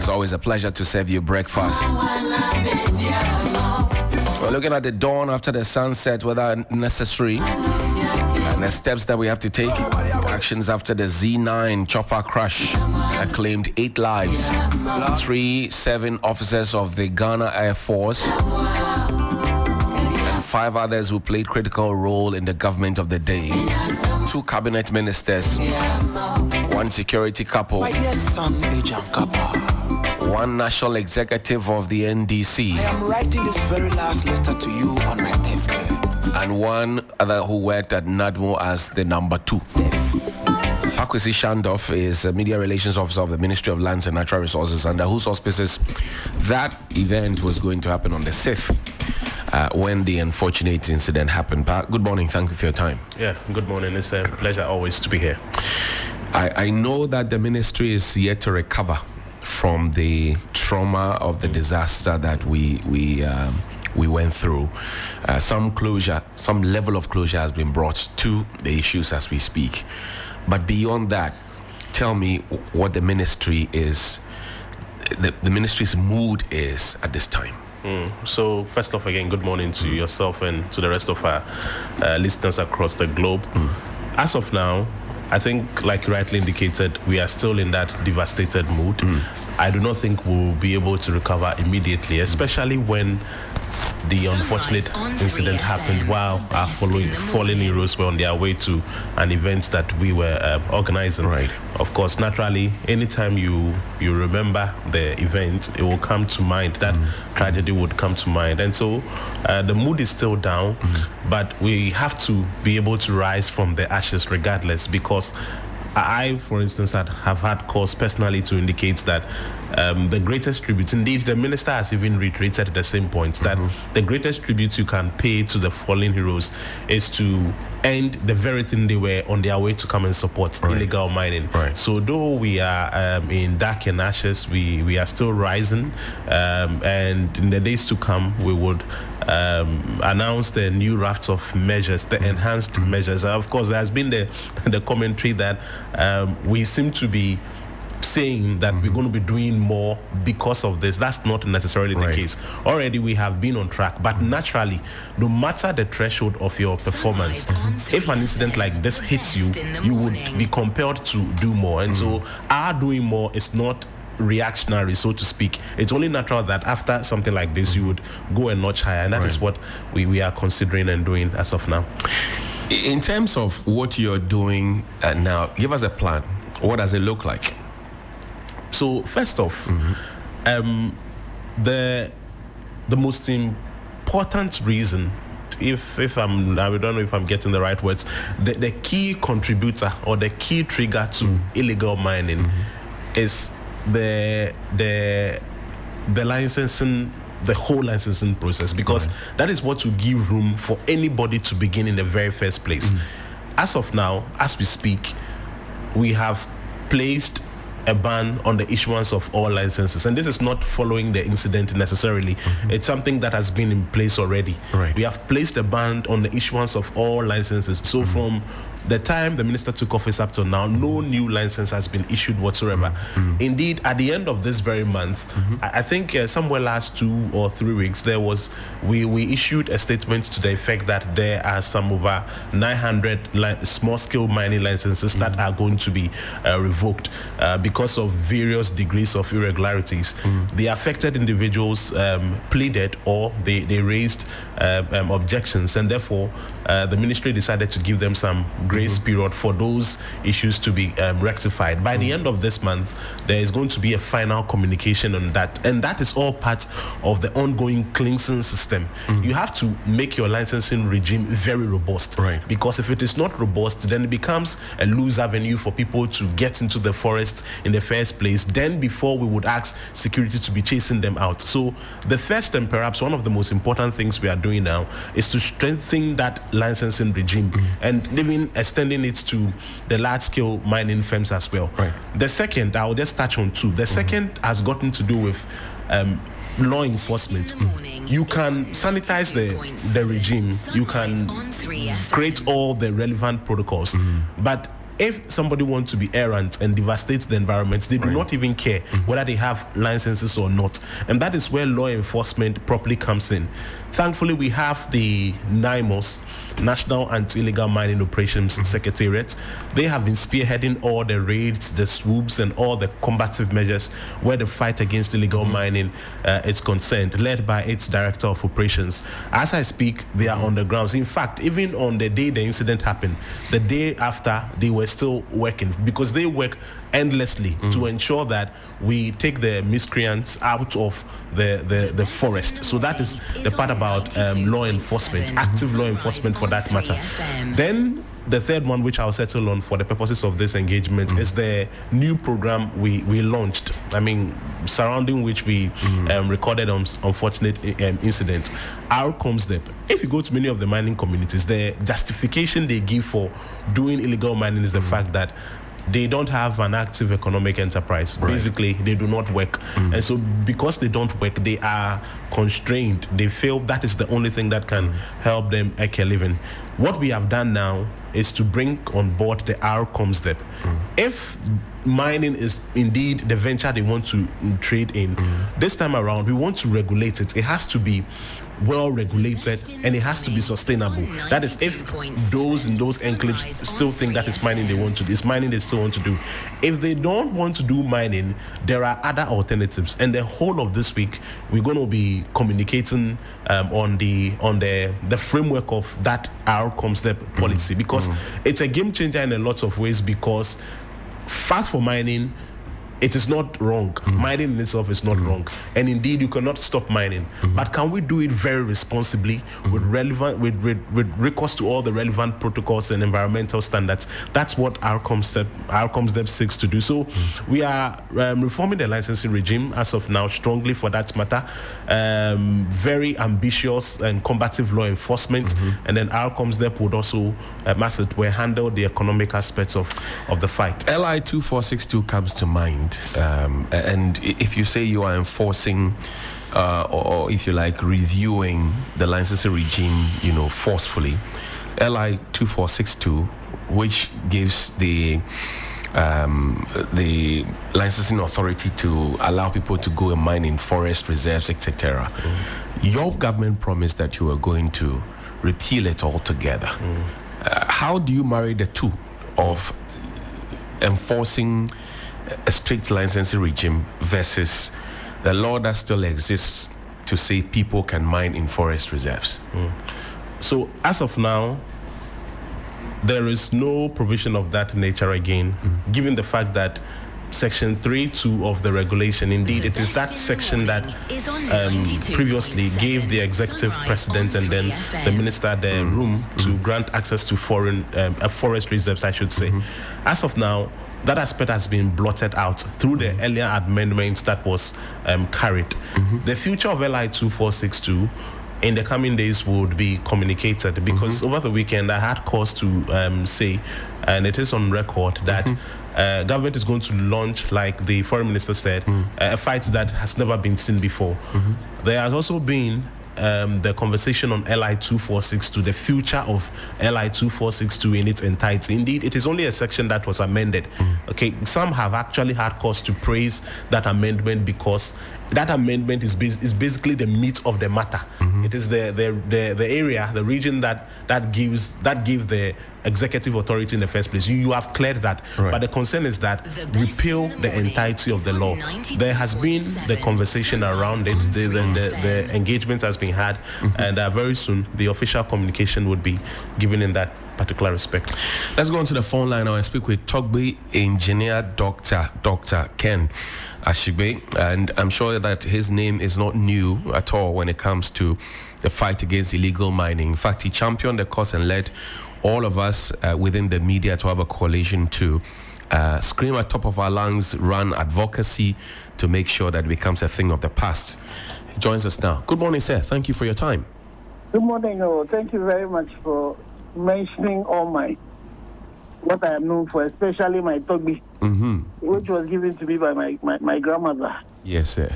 It's always a pleasure to serve you breakfast. We're looking at the dawn after the sunset, whether necessary, and the steps that we have to take. Actions after the Z9 chopper crash that claimed 8 lives. 7 officers of the Ghana Air Force and 5 others who played critical role in the government of the day. 2 cabinet ministers, 1 security couple, 1 national executive of the NDC. I am writing this very last letter to you on my deathbed. And 1 other who worked at NADMO as the number 2. Advocacy Shandoff is a media relations officer of the Ministry of Lands and Natural Resources, under whose auspices that event was going to happen on the 6th. When the unfortunate incident happened. Good morning. Thank you for your time. Yeah, good morning. It's a pleasure always to be here. I know that the ministry is yet to recover from the trauma of the disaster that we went through. Some level of closure has been brought to the issues as we speak. But beyond that, tell me what the ministry is, the ministry's mood is at this time. So first off, again, good morning to yourself and to the rest of our listeners across the globe. As of now, I think, like you rightly indicated, we are still in that devastated mood. I do not think we'll be able to recover immediately, especially when the unfortunate incident happened while our fallen heroes were on their way to an event that we were organizing. Right. Of course, naturally, anytime you remember the event, it will come to mind. That tragedy would come to mind. And so the mood is still down, but we have to be able to rise from the ashes regardless, because I, for instance, have had cause personally to indicate that the greatest tribute, indeed, the minister has even reiterated the same points, that the greatest tribute you can pay to the fallen heroes is to end the very thing they were on their way to come and support, illegal mining. Right. So though we are in dark and ashes, we are still rising, and in the days to come, we would announce the new raft of measures, the enhanced measures. Of course, there has been the commentary that we seem to be saying that we're going to be doing more because of this. That's not necessarily the case. Already we have been on track, but naturally, no matter the threshold of your performance, if an incident like this hits you, you would be compelled to do more. And so our doing more is not reactionary, so to speak. It's only natural that after something like this, you would go a notch higher, and that is what we are considering and doing as of now. In terms of what you're doing now, give us a plan. What does it look like? So first off, the most important reason, if I don't know if I'm getting the right words, the key contributor or the key trigger to illegal mining is the licensing, the whole licensing process, because that is what will give room for anybody to begin in the very first place. As of now, as we speak, we have placed a ban on the issuance of all licenses, and this is not following the incident necessarily. It's something that has been in place already. We have placed a ban on the issuance of all licenses. So from the time the minister took office up till now, no new license has been issued whatsoever. Indeed, at the end of this very month, I think somewhere last 2 or 3 weeks, we issued a statement to the effect that there are some over 900 small-scale mining licenses that are going to be revoked because of various degrees of irregularities. The affected individuals pleaded or they raised objections, and therefore the ministry decided to give them some grace period for those issues to be rectified. By the end of this month, there is going to be a final communication on that, and that is all part of the ongoing cleansing system. You have to make your licensing regime very robust, because if it is not robust, then it becomes a loose avenue for people to get into the forest in the first place. Then before we would ask security to be chasing them out. So the first and perhaps one of the most important things we are doing now is to strengthen that licensing regime and even extending it to the large-scale mining firms as well. The second, I'll just touch on 2. The second has gotten to do with law enforcement. You can sanitize the regime, you can create all the relevant protocols, but if somebody wants to be errant and devastates the environment, they do not even care whether they have licenses or not. And that is where law enforcement properly comes in. Thankfully, we have the NIMOS, National Anti-Illegal Mining Operations Secretariat. They have been spearheading all the raids, the swoops, and all the combative measures where the fight against illegal mining is concerned, led by its Director of Operations. As I speak, they are on the grounds. In fact, even on the day the incident happened, the day after, they were still working, because they work endlessly to ensure that we take the miscreants out of the forest. So that is the part about law enforcement, active law enforcement for that matter. Then the third one, which I'll settle on for the purposes of this engagement, is the new program we launched. I mean, surrounding which we recorded on unfortunate incident. Our COMSDEP. If you go to many of the mining communities, the justification they give for doing illegal mining is the fact that they don't have an active economic enterprise. Basically, they do not work. And so because they don't work, they are constrained. They feel that is the only thing that can help them make a living. What we have done now is to bring on board the RCOMSDEP. If mining is indeed the venture they want to trade in, this time around, we want to regulate it. It has to be well regulated and it has to be sustainable. That is, if those in those enclaves still think that it's mining they still want to do. If they don't want to do mining, there are other alternatives. And the whole of this week, we're going to be communicating on the framework of that RCOMSDEP policy, because it's a game changer in a lot of ways. Because fast for mining, it is not wrong. Mining in itself is not wrong, and indeed you cannot stop mining. But can we do it very responsibly with recourse to all the relevant protocols and environmental standards? That's what our COMSDEP seeks to do. So we are reforming the licensing regime as of now, strongly for that matter. Very ambitious and combative law enforcement, and then our COMSDEP would also, as it were, handle the economic aspects of the fight. LI 2462 comes to mind. And if you say you are enforcing or if you like reviewing the licensing regime, forcefully, LI 2462, which gives the licensing authority to allow people to go and mine in forest reserves, etc. Your government promised that you were going to repeal it altogether. How do you marry the two of enforcing a strict licensing regime versus the law that still exists to say people can mine in forest reserves? So as of now, there is no provision of that nature again, given the fact that Section 3.2 of the regulation, indeed, it is that section that previously gave the executive president and then the minister the room to grant access to forest reserves, I should say. As of now, that aspect has been blotted out through the earlier amendments that was carried. The future of LI 2462 in the coming days would be communicated, because over the weekend I had cause to say, and it is on record, that government is going to launch, like the foreign minister said, a fight that has never been seen before. There has also been the conversation on LI 2462, the future of LI 2462 in its entirety. Indeed, it is only a section that was amended. Okay, some have actually had cause to praise that amendment, because that amendment is basically the meat of the matter. It is the area, the region that gives the executive authority in the first place. You have cleared that, but the concern is that repeal the entirety of the law. There has been the conversation around it, the engagement has been had, and very soon the official communication would be given in that particular respect. Let's go on to the phone line now and speak with Togbe engineer Dr. Ken Ashigbe, and I'm sure that his name is not new at all when it comes to the fight against illegal mining. In fact, he championed the cause and led all of us within the media to have a coalition to scream at top of our lungs, run advocacy to make sure that it becomes a thing of the past. He joins us now. Good morning, sir. Thank you for your time. Good morning. Thank you very much for mentioning all what I am known for, especially my Togbi, which was given to me by my grandmother. Yes, sir.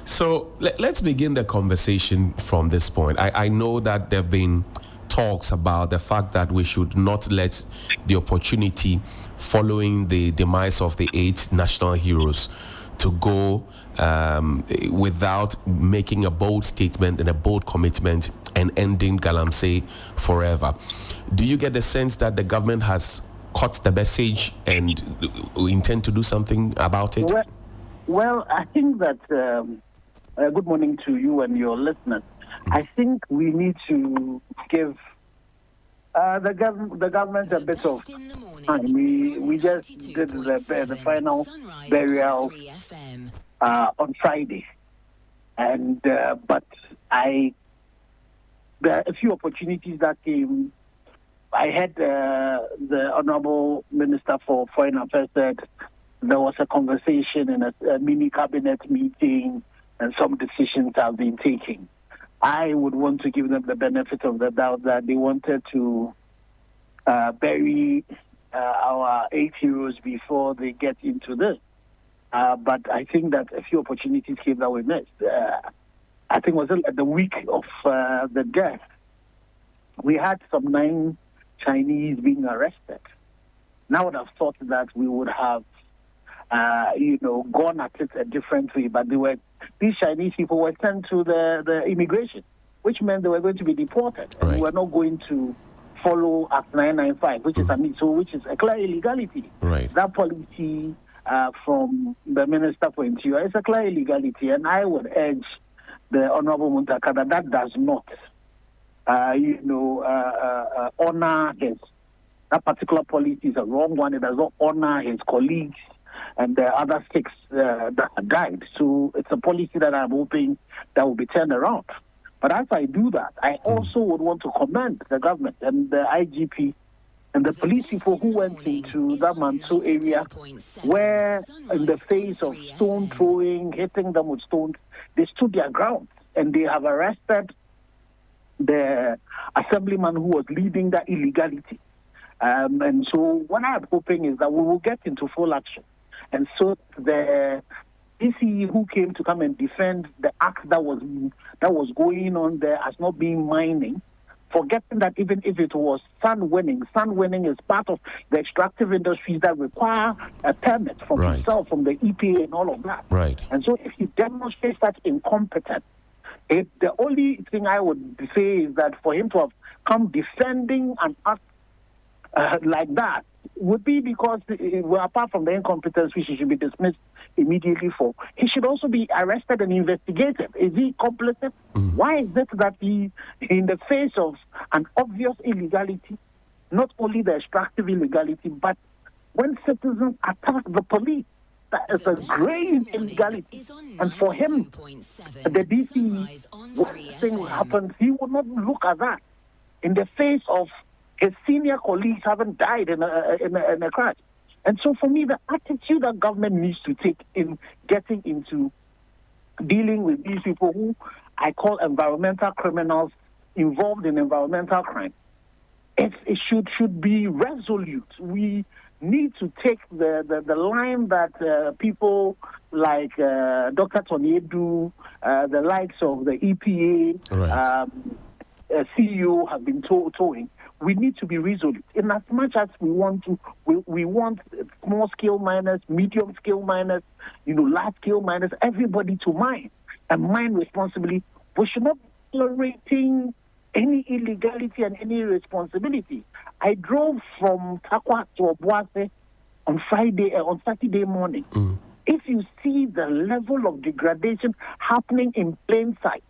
So let's begin the conversation from this point. I know that there have been talks about the fact that we should not let the opportunity following the demise of the 8 national heroes to go without making a bold statement and a bold commitment and ending Galamsey forever. Do you get the sense that the government has caught the message and intend to do something about it? Well, I think that good morning to you and your listeners. I think we need to give the government a bit of time. We just did the final burial on Friday, and but there are a few opportunities that came. I had the Honorable Minister for Foreign Affairs said there was a conversation in a mini cabinet meeting, and some decisions have been taken. I would want to give them the benefit of the doubt that they wanted to bury our 8 heroes before they get into this. But I think that a few opportunities came that we missed. I think it was the week of the death. We had some 9 Chinese being arrested. Now I would have thought that we would have, gone at it a different way. But these Chinese people were sent to the immigration, which meant they were going to be deported. Right. And we were not going to follow Act 995, which is a clear illegality. Right. That policy from the Minister for Interior is a clear illegality, and I would urge the Honorable Muntaka that does not, honor that particular policy is a wrong one. It does not honor his colleagues and the other 6 that died. So it's a policy that I'm hoping that will be turned around. But as I do that, I also would want to commend the government and the IGP and the police people who went into that Manso area where, in the face of stone throwing, hitting them with stones, they stood their ground and they have arrested the assemblyman who was leading that illegality. And so what I'm hoping is that we will get into full action. And so the DCE who came to come and defend the act that was going on there as not being mining, forgetting that even if it was sun winning is part of the extractive industries that require a permit from itself, from the EPA and all of that. Right. And so if he demonstrates that incompetence, the only thing I would say is that for him to have come defending an act like that would be because, apart from the incompetence which he should be dismissed immediately for, he should also be arrested and investigated. Is he complicit? Why is it that he, in the face of an obvious illegality, not only the extractive illegality, but when citizens attack the police, that is a grave illegality. And for him, the DC, when thing happens, he would not look at that in the face of his senior colleagues haven't died in a crash. And so for me, the attitude that government needs to take in getting into dealing with these people who I call environmental criminals involved in environmental crime, it should be resolute. We need to take the line that people like Dr. Toniedu, the likes of the EPA, CEO have been towing. We need to be resolute. In as much as we want small-scale miners, medium-scale miners, large-scale miners, everybody to mine and mine responsibly. We should not be tolerating any illegality and any irresponsibility. I drove from Takwa to Obuasi on Saturday morning. If you see the level of degradation happening in plain sight,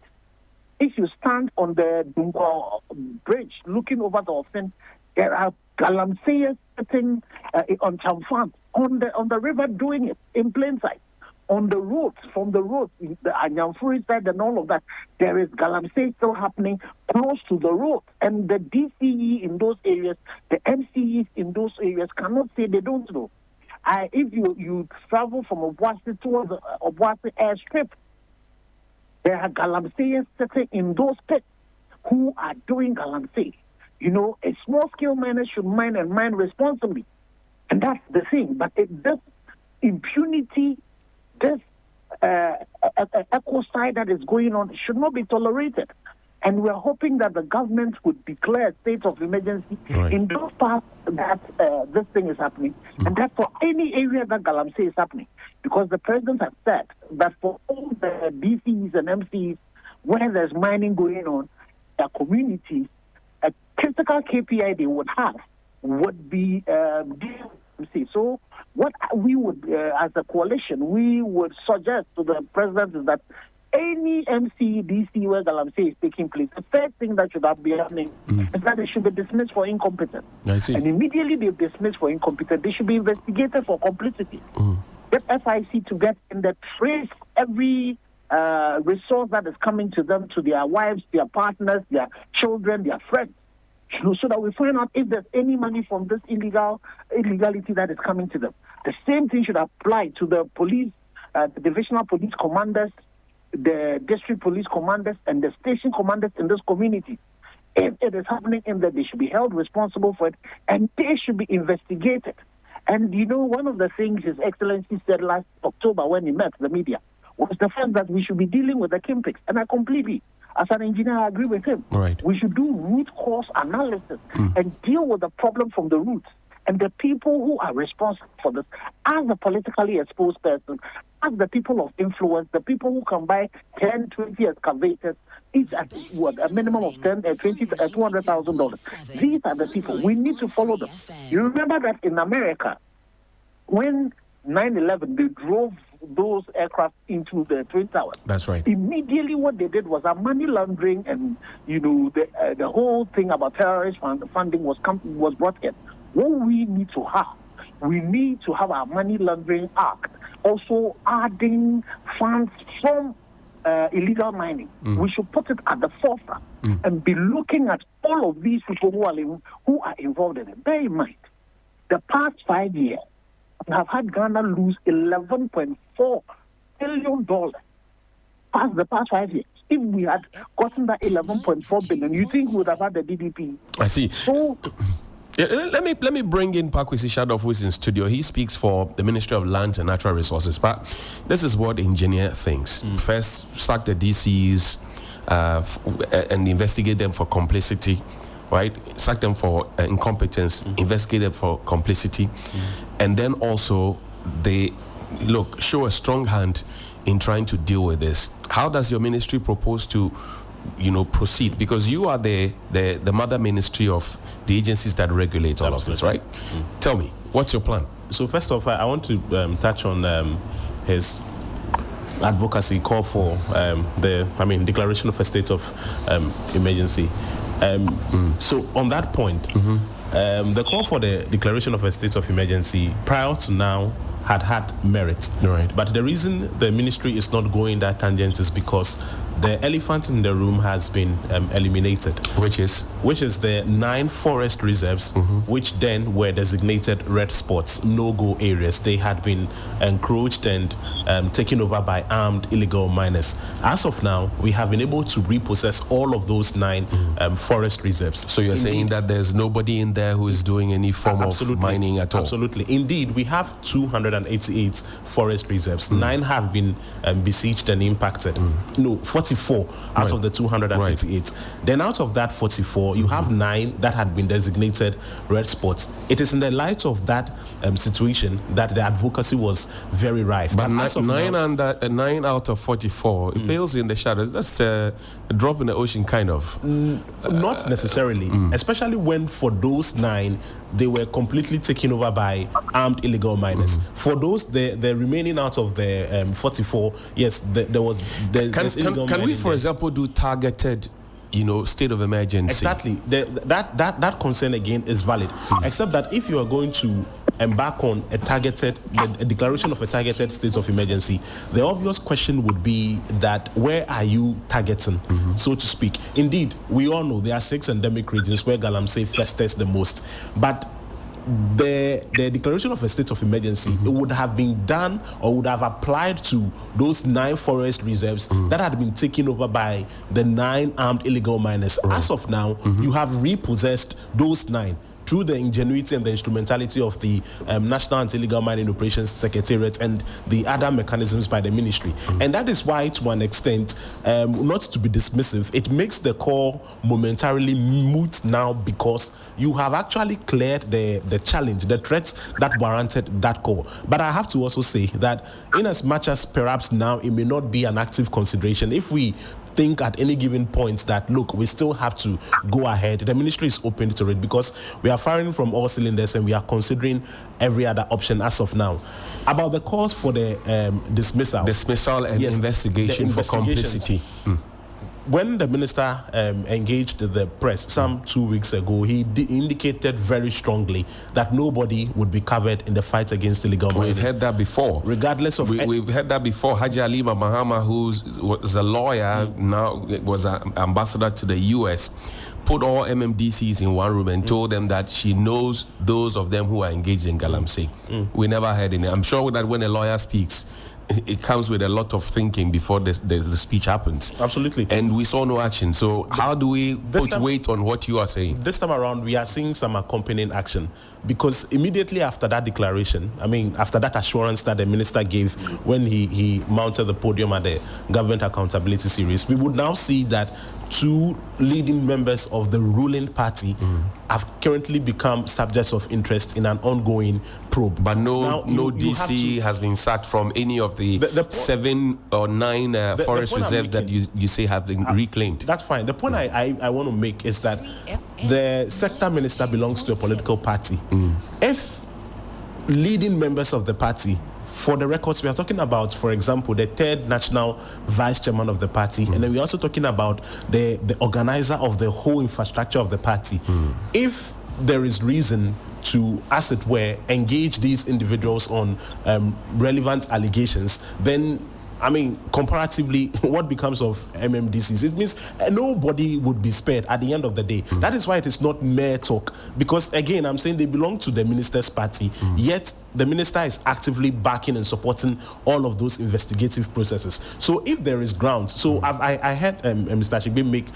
if you stand on the Dungwa bridge looking over the Ofin, there are galamseyers sitting on Chamfan, on the river doing it in plain sight. On the roads, from the roads, the Anyamfuri side and all of that, there is galamsey still happening close to the road. And the DCE in those areas, the MCEs in those areas cannot say they don't know. If you travel from Obuasi towards Obuasi airstrip, there are galamseyers sitting in those pits who are doing galamsey. A small-scale miner should mine and mine responsibly. And that's the thing. But this impunity, this ecocide that is going on should not be tolerated. And we're hoping that the government would declare a state of emergency in those parts that this thing is happening, and that for any area that Galamsey is happening. Because the president has said that for all the DCs and MCs where there's mining going on, their communities, a critical KPI they would have would be DCs. So what we would, as a coalition, we would suggest to the president is that any MC, DC where Galamsey is taking place, the first thing that should be happening is that they should be dismissed for incompetence. I see. And immediately they're dismissed for incompetence, they should be investigated for complicity. Get FIC to get in the trace every resource that is coming to them, to their wives, their partners, their children, their friends, so that we find out if there's any money from this illegality that is coming to them. The same thing should apply to the police, the divisional police commanders, the district police commanders, and the station commanders in this community. If it is happening in that, they should be held responsible for it, and they should be investigated. And one of the things His Excellency said last October when he met the media was the fact that we should be dealing with the kingpins. And I completely, as an engineer, I agree with him. Right. We should do root cause analysis and deal with the problem from the roots. And the people who are responsible for this, as the politically exposed person, as the people of influence, the people who can buy 10, 20 excavators, each at a minimum of $200,000. These are the people. We need to follow them. You remember that in America, when 9/11, they drove those aircraft into the Twin Towers. That's right. Immediately what they did was a money laundering, and the whole thing about terrorist funding was brought in. What we need to have our money laundering act also adding funds from illegal mining. We should put it at the forefront and be looking at all of these people who are involved in it. Bear in mind, the past 5 years have had Ghana lose $11.4 billion. Past the past 5 years. If we had gotten that 11.4 billion, you think we would have had the GDP? I see. So, let me bring in Pakwesi Shadow, who is in studio. He speaks for the Ministry of Lands and Natural Resources. But this is what the engineer thinks. First, sack the DCs and investigate them for complicity, right? Sack them for incompetence, investigate them for complicity. And then also, they show a strong hand in trying to deal with this. How does your ministry propose to proceed? Because you are the mother ministry of the agencies that regulate all of this, right? Tell me, what's your plan? So first off, I want to touch on his advocacy call for declaration of a state of emergency. So on that point, the call for the declaration of a state of emergency prior to now had merit. Right. But the reason the ministry is not going that tangent is because the elephant in the room has been eliminated. Which is the 9 forest reserves, which then were designated red spots, no-go areas. They had been encroached and taken over by armed illegal miners. As of now, we have been able to repossess all of those 9 forest reserves. So you're saying that there's nobody in there who is doing any form of mining at all? Absolutely. Indeed, we have 288 forest reserves. 9 have been besieged and impacted. No, 44 out of the 288. Then out of that 44, you have 9 that had been designated red spots. It is in the light of that situation that the advocacy was very rife. But 9 out of 44, it pales in the shadows. That's a drop in the ocean, kind of. Not necessarily, especially when for those 9, they were completely taken over by armed illegal miners. For those, the remaining out of the 44, yes, there's illegal mining. Can we, for example, do targeted, state of emergency? Exactly. That concern again is valid, except that if you are going to embark on a declaration of a targeted state of emergency, the obvious question would be that where are you targeting, so to speak? Indeed, we all know there are 6 endemic regions where Galamsey festers the most, but the declaration of a state of emergency, it would have been done or would have applied to those 9 forest reserves that had been taken over by the 9 armed illegal miners. As of now, you have repossessed those 9. through the ingenuity and the instrumentality of the National Anti-Illegal Mining Operations Secretariat and the other mechanisms by the ministry. And that is why, to an extent, not to be dismissive, it makes the call momentarily moot now, because you have actually cleared the challenge, the threats that warranted that call. But I have to also say that in as much as perhaps now it may not be an active consideration, if we think at any given point that, look, we still have to go ahead, the ministry is open to it, because we are firing from all cylinders and we are considering every other option as of now. About the cause for the dismissal and investigation for complicity. When the minister engaged the press some 2 weeks ago, he indicated very strongly that nobody would be covered in the fight against illegal mining. We've heard that before. Regardless of... We've heard that before. Haji Alima Mahama, who was a lawyer, now was an ambassador to the U.S., put all MMDCs in one room and told them that she knows those of them who are engaged in galamsey. We never heard any. I'm sure that when a lawyer speaks, it comes with a lot of thinking before the speech happens. Absolutely. And we saw no action. So how do we put weight on what you are saying? This time around, we are seeing some accompanying action, because immediately after that declaration, after that assurance that the minister gave when he mounted the podium at the Government Accountability Series, we would now see that two leading members of the ruling party have currently become subjects of interest in an ongoing probe. But no DC has been sacked from any of the 7 or 9 forest reserves that you say have been reclaimed. That's fine. The point I want to make is that the sector minister belongs to a political party. If leading members of the party, for the records, we are talking about, for example, the third national vice chairman of the party, and then we're also talking about the organizer of the whole infrastructure of the party. If there is reason to, as it were, engage these individuals on relevant allegations, then comparatively, what becomes of MMDCs? It means nobody would be spared at the end of the day. That is why it is not mere talk. Because, again, I'm saying they belong to the minister's party, yet the minister is actively backing and supporting all of those investigative processes. So if there is ground, I heard Mr. Ashigbe make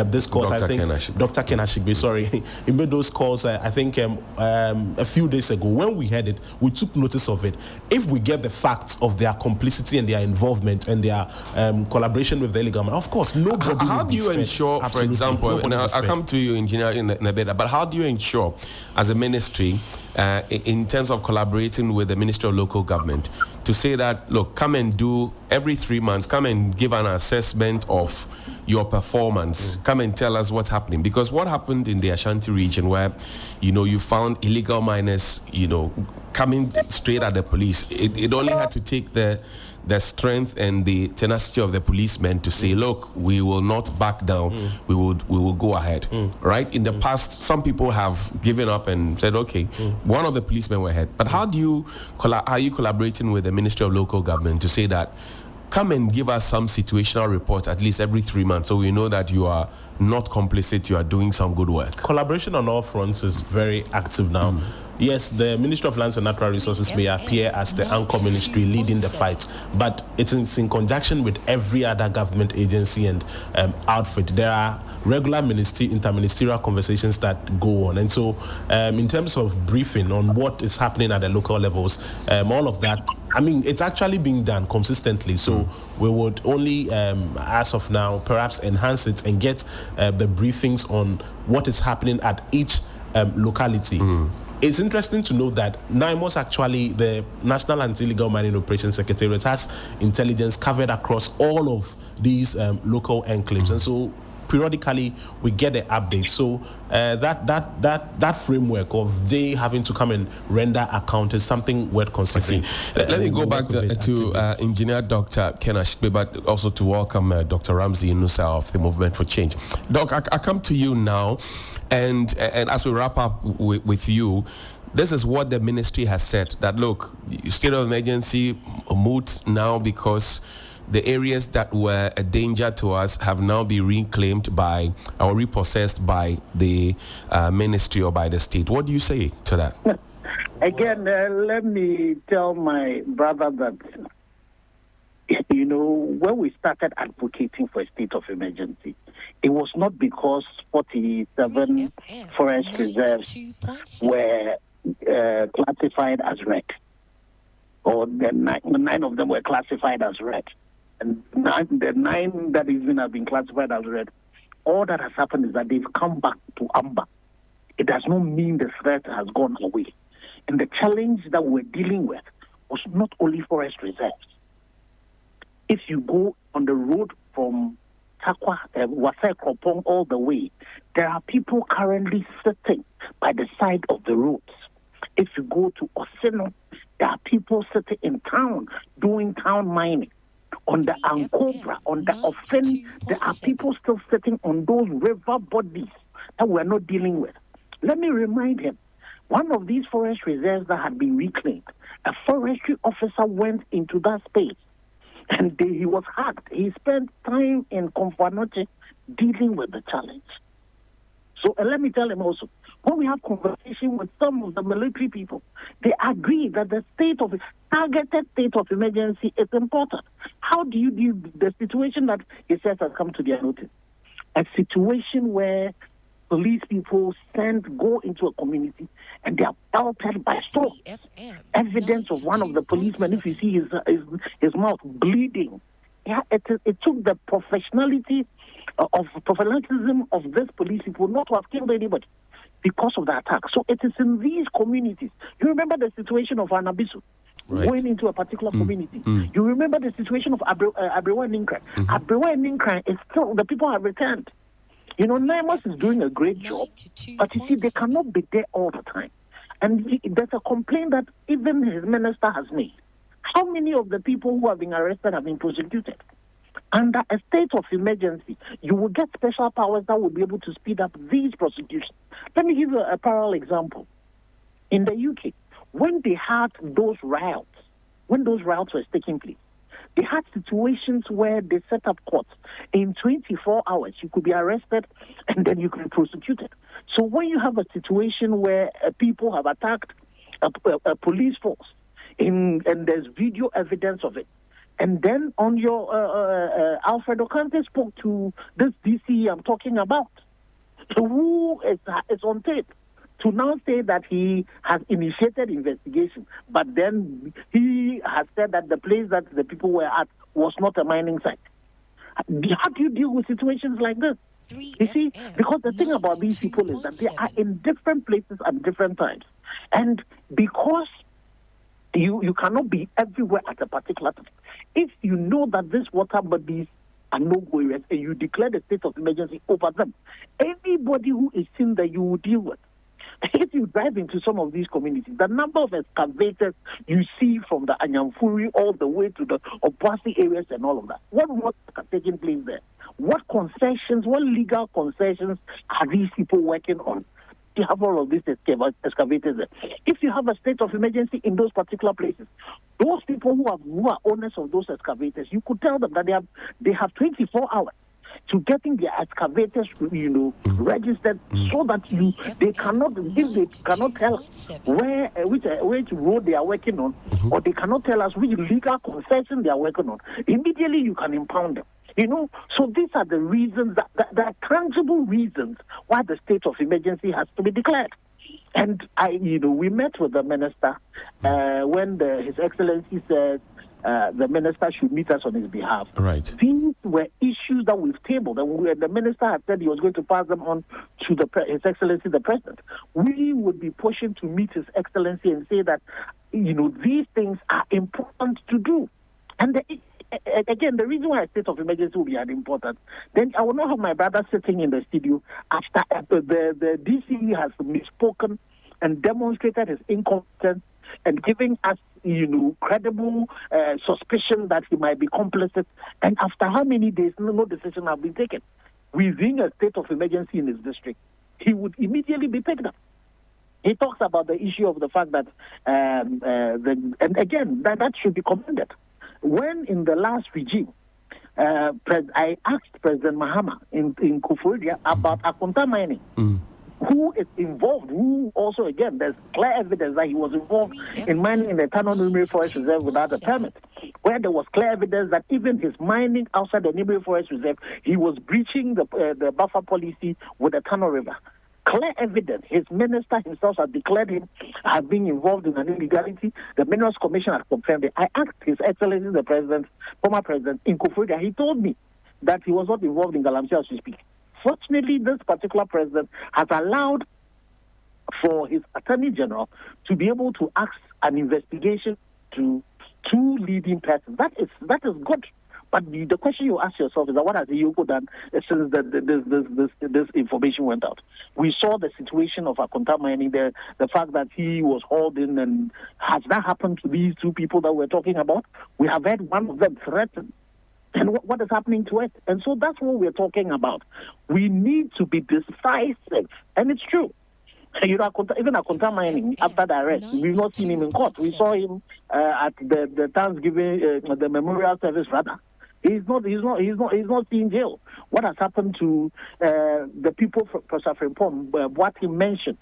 this calls, Dr. Ken Ashigbe, sorry. He made those calls, a few days ago. When we heard it, we took notice of it. If we get the facts of their complicity and their involvement and their collaboration with the illegal man, of course, nobody how will do you spared. ensure, Absolutely. for example, and I'll come to you, engineer, in a bit, but how do you ensure, as a ministry, in terms of collaborating with the Ministry of Local Government, to say that, look, come and do every 3 months, come and give an assessment of your performance, come and tell us what's happening? Because what happened in the Ashanti region, where you found illegal miners coming straight at the police, it only had to take the strength and the tenacity of the policemen to say, look, we will not back down, we will go ahead. Right? In the past, some people have given up and said, okay, one of the policemen were ahead. But how are you collaborating with the Ministry of Local Government to say that, come and give us some situational reports at least every 3 months, so we know that you are not complicit, you are doing some good work? Collaboration on all fronts is very active now. Yes, the Ministry of Lands and Natural Resources may appear as the anchor ministry leading the fight, but it is in conjunction with every other government agency and outfit. There are regular interministerial conversations that go on. And so in terms of briefing on what is happening at the local levels, all of that, it's actually being done consistently. So we would only, as of now, perhaps enhance it and get the briefings on what is happening at each locality. It's interesting to note that NIMOS, actually, the National Anti-Illegal Mining Operations Secretariat, has intelligence covered across all of these local enclaves. And so periodically we get the updates. So that framework of they having to come and render account is something worth considering. Let me go back to Engineer Dr. Ken Ashigbe, but also to welcome Dr. Ramsey Inusa of the Movement for Change. Doc, I come to you now, and as we wrap up with you, this is what the ministry has said, that look, state of emergency moot now because the areas that were a danger to us have now been reclaimed by or repossessed by the ministry or by the state. What do you say to that? Again, let me tell my brother that You know, when we started advocating for a state of emergency, it was not because 47 forest reserves were classified as red, or nine of them were classified as red, and the nine that even have been classified as red. All that has happened is that they've come back to amber. It does not mean the threat has gone away. And the challenge that we're dealing with was not only forest reserves. If you go on the road from Takwa, Wasai Kropong all the way, there are people currently sitting by the side of the roads. If you go to Osino, there are people sitting in town doing town mining. On the Ankobra, on the Ofen, there are people still sitting on those river bodies that we're not dealing with. Let me remind him, one of these forest reserves that had been reclaimed, a forestry officer went into that space and he was hacked. He spent time in Konfanoche dealing with the challenge. So let me tell him also, when we have conversation with some of the military people, they agree that the targeted state of emergency is important. How do you deal with the situation that he says has come to their notice? A situation where police people go into a community and they are pelted by storm. Evidence of one of the policemen, if you see his mouth bleeding. Yeah, it took the professionalism of this police people not to have killed anybody because of the attack. So it is in these communities. You remember the situation of Anabisu going into a particular community. You remember the situation of Abrewa and Ninkran. Abrewa and Ninkran is still, the people have returned. You know, Naimos is doing a great job, but you see, they cannot be there all the time. And there's a complaint that even his minister has made. How many of the people who have been arrested have been prosecuted? Under a state of emergency, you will get special powers that will be able to speed up these prosecutions. Let me give you a parallel example. In the UK, when they had those riots were taking place, they had situations where they set up courts. In 24 hours, you could be arrested and then you can be prosecuted. So when you have a situation where people have attacked a police force, and there's video evidence of it, and then on your Alfredo Kante spoke to this DCE I'm talking about, who is on tape to now say that he has initiated investigation, but then he has said that the place that the people were at was not a mining site. How do you deal with situations like this? You see, because the thing about these people is that they are in different places at different times. And because you cannot be everywhere at a particular time, if you know that these water bodies are no-go areas and you declare the state of emergency over them, anybody who is seen that you will deal with. If you drive into some of these communities, the number of excavators you see from the Anyamfuri all the way to the Obuasi areas and all of that, what work is taking place there? What concessions, what legal concessions are these people working on? You have all of these excavators there. If you have a state of emergency in those particular places, those people who are owners of those excavators, you could tell them that they have 24 hours to getting their excavators, registered, so that they cannot tell us which road they are working on, or they cannot tell us which legal concession they are working on. Immediately, you can impound them. So these are the reasons that are tangible reasons why the state of emergency has to be declared. And we met with the minister when His Excellency said the minister should meet us on his behalf. Right. These were issues that we've tabled, and the minister had said he was going to pass them on to His Excellency the President. We would be pushing to meet His Excellency and say that, these things are important to do. And again, the reason why a state of emergency will be important, then I will not have my brother sitting in the studio after the DCE has misspoken and demonstrated his incompetence and giving us, credible suspicion that he might be complicit. And after how many days, no decision has been taken. Within a state of emergency in his district, he would immediately be picked up. He talks about the issue of the fact that, and again, that should be commended. When in the last regime, I asked President Mahama in Kufuria about Akunta mining. Who is involved, who also, again, there's clear evidence that he was involved in mining in the Tanon Forest Reserve without a permit. where there was clear evidence that even his mining outside the neighboring forest reserve, he was breaching the buffer policy with the Tano River. Clear evidence. His minister himself has declared him as being involved in an illegality. The Minerals Commission has confirmed it. I asked His Excellency the President, former President, in Koforidua. He told me that he was not involved in Galamsey as we speak. Fortunately, this particular president has allowed for his Attorney General to be able to ask an investigation to two leading persons. That is good. But the question you ask yourself is that what has the Yoko done since this information went out? We saw the situation of Akonta Mining, the fact that he was hauled in, and has that happened to these two people that we're talking about? We have had one of them threatened. And what is happening to it? And so that's what we're talking about. We need to be decisive. And it's true. You know, even Akonta Mining, after the arrest, we've not seen him in court. We saw him at the Thanksgiving, the memorial service, rather. He's not in jail. What has happened to the people from Frimpong, what he mentioned,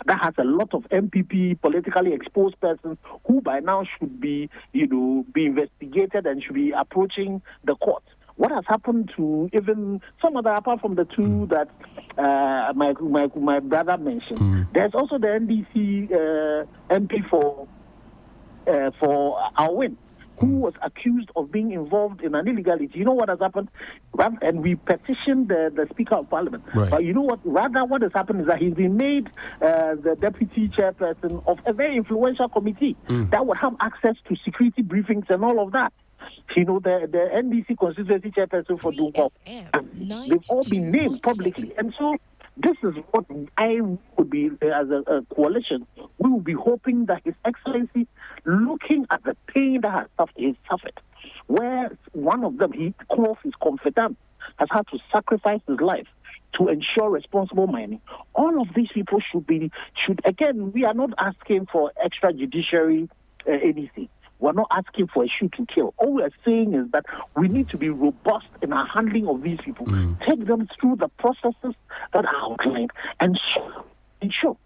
that has a lot of MPP politically exposed persons who by now should be, be investigated and should be approaching the court. What has happened to even some other, apart from the two that my brother mentioned? There's also the NDC MP for our win, who was accused of being involved in an illegality. You know what has happened? And we petitioned the Speaker of Parliament. Right. But you know what? Rather, what has happened is that he's been made the deputy chairperson of a very influential committee that would have access to security briefings and all of that. You know, the NDC constituency chairperson for Dunkop. They've all been named publicly. And so this is what I would be, as a coalition, we will be hoping that His Excellency, looking at the pain that he's suffered, where one of them, he calls his confidant, has had to sacrifice his life to ensure responsible mining. All of these people should again, we are not asking for extrajudiciary anything. We're not asking for a shoot to kill. All we're saying is that we need to be robust in our handling of these people. Take them through the processes that are outlined and ensure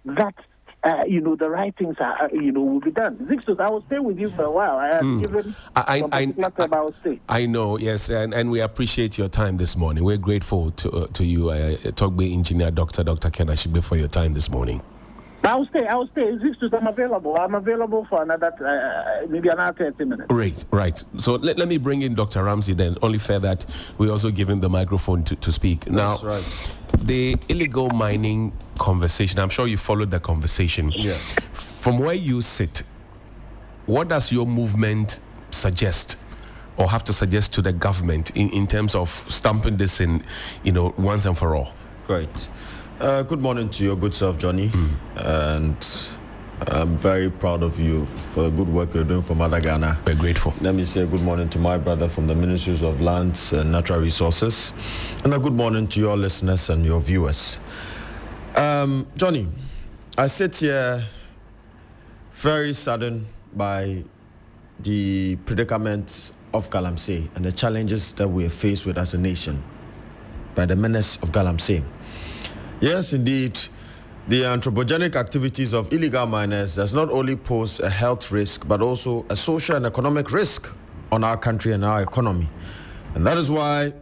that the right things are will be done. Zixus, I will stay with you for a while. I have given I stay. I know, yes, and we appreciate your time this morning. We're grateful to you, Togbe Engineer Dr. Ken Ashigbe, for your time this morning. I'll stay. Zixus, I'm available for maybe another 30 minutes. Right. So let me bring in Dr. Ramsey then. Only fair that we also give him the microphone to speak. Now, that's right. The illegal mining conversation, I'm sure you followed the conversation. Yeah. From where you sit, what does your movement suggest or have to suggest to the government in terms of stamping this in, once and for all? Great. Good morning to your good self, Johnny. And I'm very proud of you for the good work you're doing for Mother Ghana. We're grateful. Let me say good morning to my brother from the Ministries of Lands and Natural Resources. And a good morning to your listeners and your viewers. Johnny, I sit here very saddened by the predicament of Galamsey and the challenges that we are faced with as a nation by the menace of Galamsey. Yes, indeed, the anthropogenic activities of illegal miners does not only pose a health risk, but also a social and economic risk on our country and our economy. And that is why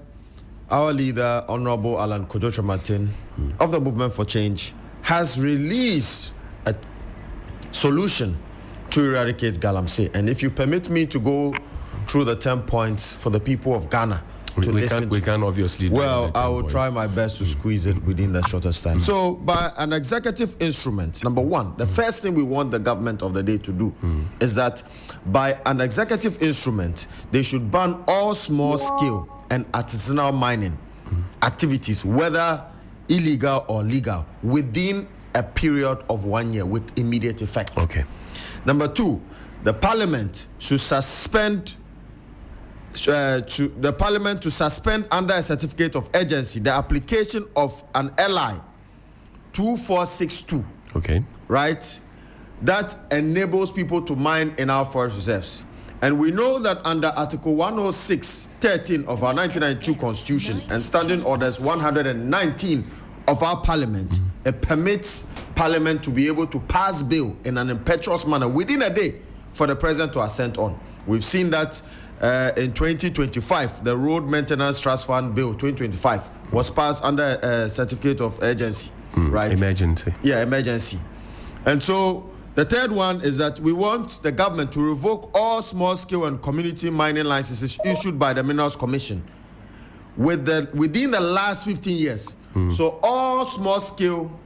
our leader, Honorable Alan Kojo Martin of the Movement for Change, has released a solution to eradicate Galamsey. And if you permit me to go through the 10 points for the people of Ghana, we can obviously. Well, I will try my best to squeeze it within the shortest time. So, by an executive instrument, number one, the first thing we want the government of the day to do is that by an executive instrument, they should ban all small-scale and artisanal mining activities, whether illegal or legal, within a period of 1 year with immediate effect. Okay. Number two, the Parliament should suspend. The Parliament to suspend under a certificate of urgency the application of an LI 2462. Okay. Right? That enables people to mine in our forest reserves. And we know that under Article 106.13 of our 1992 Constitution and Standing Orders 119 of our Parliament, it permits Parliament to be able to pass bill in an impetuous manner within a day for the President to assent on. We've seen that in 2025, the Road Maintenance Trust Fund Bill 2025 was passed under a certificate of urgency, right? Emergency. Yeah, emergency. And so the third one is that we want the government to revoke all small-scale and community mining licenses issued by the Minerals Commission within the last 15 years. So all small-scale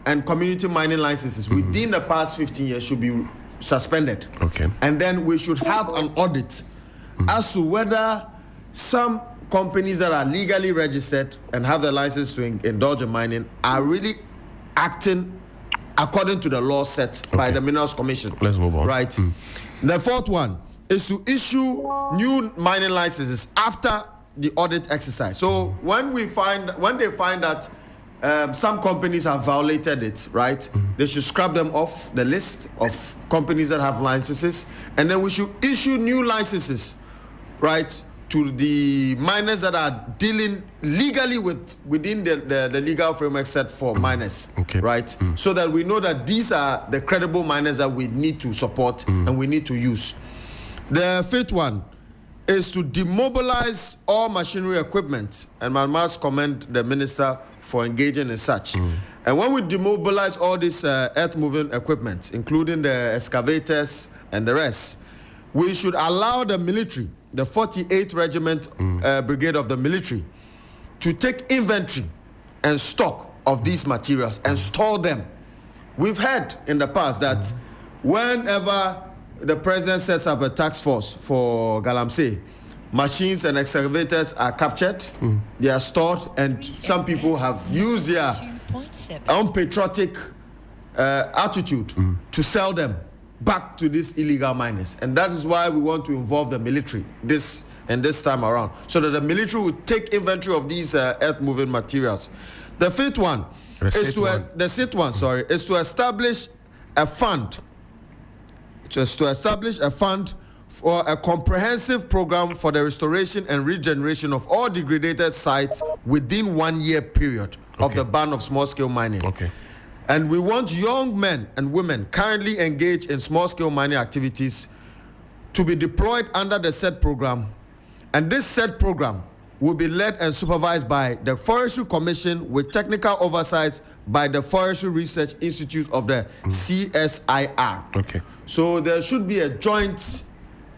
and community mining licenses within the past 15 years should be suspended. Okay. And then we should have an audit as to whether some companies that are legally registered and have the license to indulge in mining are really acting according to the law set by the Minerals Commission. Let's move on. Right. The fourth one is to issue new mining licenses after the audit exercise. So when they find that some companies have violated it, right, they should scrap them off the list of companies that have licenses, and then we should issue new licenses, right, to the miners that are dealing legally within the legal framework set for miners, right? So that we know that these are the credible miners that we need to support and we need to use. The fifth one is to demobilize all machinery equipment, and I must commend the minister for engaging in such. And when we demobilize all this earth-moving equipment, including the excavators and the rest, we should allow the military, the 48th Regiment Brigade of the military, to take inventory and stock of these materials and store them. We've heard in the past that whenever the president sets up a task force for Galamsey, machines and excavators are captured, they are stored, and some people have used their unpatriotic attitude to sell them back to these illegal miners. And that is why we want to involve the military this time around, so that the military will take inventory of these earth-moving materials. The fifth one is to establish a fund. To establish a fund for a comprehensive program for the restoration and regeneration of all degraded sites within 1 year period of the ban of small-scale mining. And we want young men and women currently engaged in small-scale mining activities to be deployed under the said program. And this said program will be led and supervised by the Forestry Commission with technical oversight by the Forestry Research Institute of the CSIR. So there should be a joint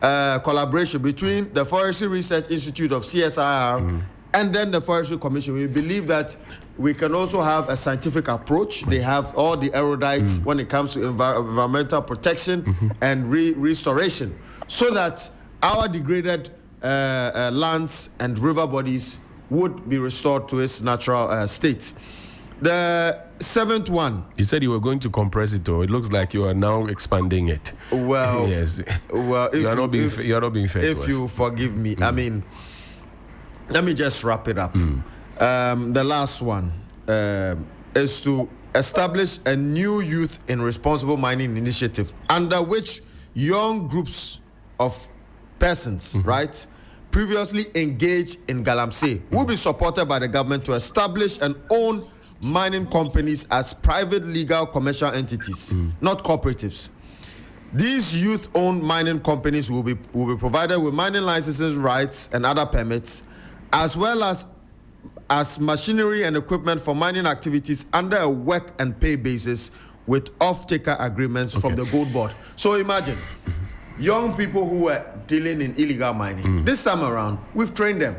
collaboration between the Forestry Research Institute of CSIR and then the Forestry Commission. We believe that we can also have a scientific approach. They have all the erudites when it comes to environmental protection and restoration, so that our degraded lands and river bodies would be restored to its natural state. The seventh one. You said you were going to compress it, or it looks like you are now expanding it. Well, yes. Well, you are not being fair. If you forgive me, I mean, let me just wrap it up. The last one is to establish a new youth in responsible mining initiative, under which young groups of persons, right, previously engaged in Galamsey will be supported by the government to establish and own mining companies as private legal commercial entities, not cooperatives. These youth-owned mining companies will be provided with mining licenses, rights, and other permits, as well as machinery and equipment for mining activities under a work and pay basis with off-taker agreements from the Gold Board. So imagine young people who were dealing in illegal mining. This time around, we've trained them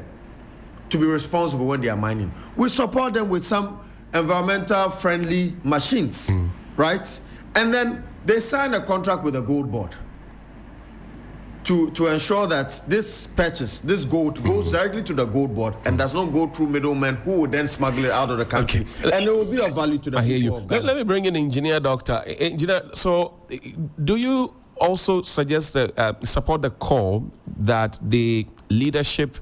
to be responsible when they are mining. We support them with some environmental friendly machines, right? And then they sign a contract with the Gold Board to ensure that this purchase, this gold, goes directly to the Gold Board and does not go through middlemen who would then smuggle it out of the country. And it will be of value to the people of Ghana. Let me bring in Engineer Doctor. Engineer, so do you also suggest support the call that the leadership